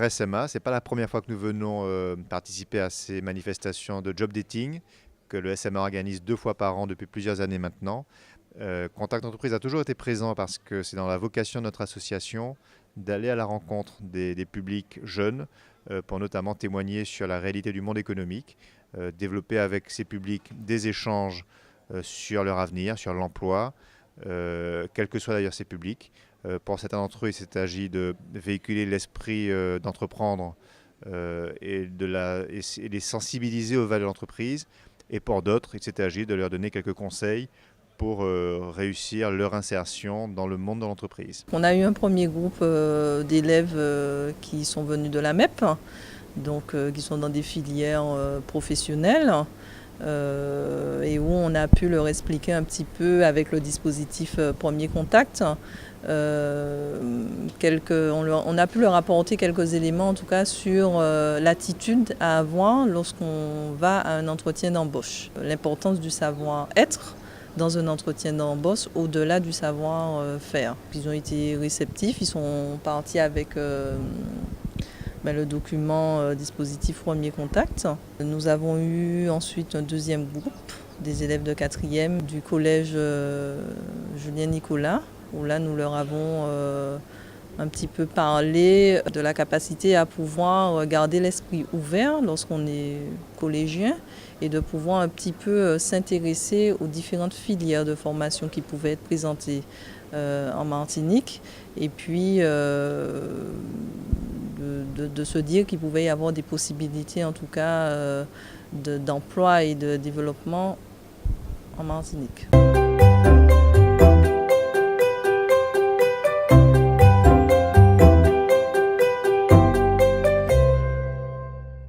SMA. Ce n'est pas la première fois que nous venons participer à ces manifestations de job dating que le SMA organise 2 fois par an depuis plusieurs années maintenant. Contact Entreprise a toujours été présent parce que c'est dans la vocation de notre association d'aller à la rencontre des publics jeunes pour notamment témoigner sur la réalité du monde économique, développer avec ces publics des échanges sur leur avenir, sur l'emploi, quels que soient d'ailleurs ces publics. Pour certains d'entre eux, il s'est agi de véhiculer l'esprit d'entreprendre et de les sensibiliser aux valeurs de l'entreprise. Et pour d'autres, il s'est agi de leur donner quelques conseils pour réussir leur insertion dans le monde de l'entreprise. On a eu un premier groupe d'élèves qui sont venus de la MEP, donc qui sont dans des filières professionnelles. Et où on a pu leur expliquer un petit peu avec le dispositif Premier Contact. On a pu leur apporter quelques éléments en tout cas sur l'attitude à avoir lorsqu'on va à un entretien d'embauche. L'importance du savoir-être dans un entretien d'embauche au-delà du savoir-faire. Ils ont été réceptifs, ils sont partis avec le document dispositif Premier Contact. Nous avons eu ensuite un deuxième groupe des élèves de 4e du collège Julien Nicolas, où là nous leur avons un petit peu parlé de la capacité à pouvoir garder l'esprit ouvert lorsqu'on est collégien et de pouvoir un petit peu s'intéresser aux différentes filières de formation qui pouvaient être présentées en Martinique et puis de se dire qu'il pouvait y avoir des possibilités en tout cas d'emploi et de développement en Martinique.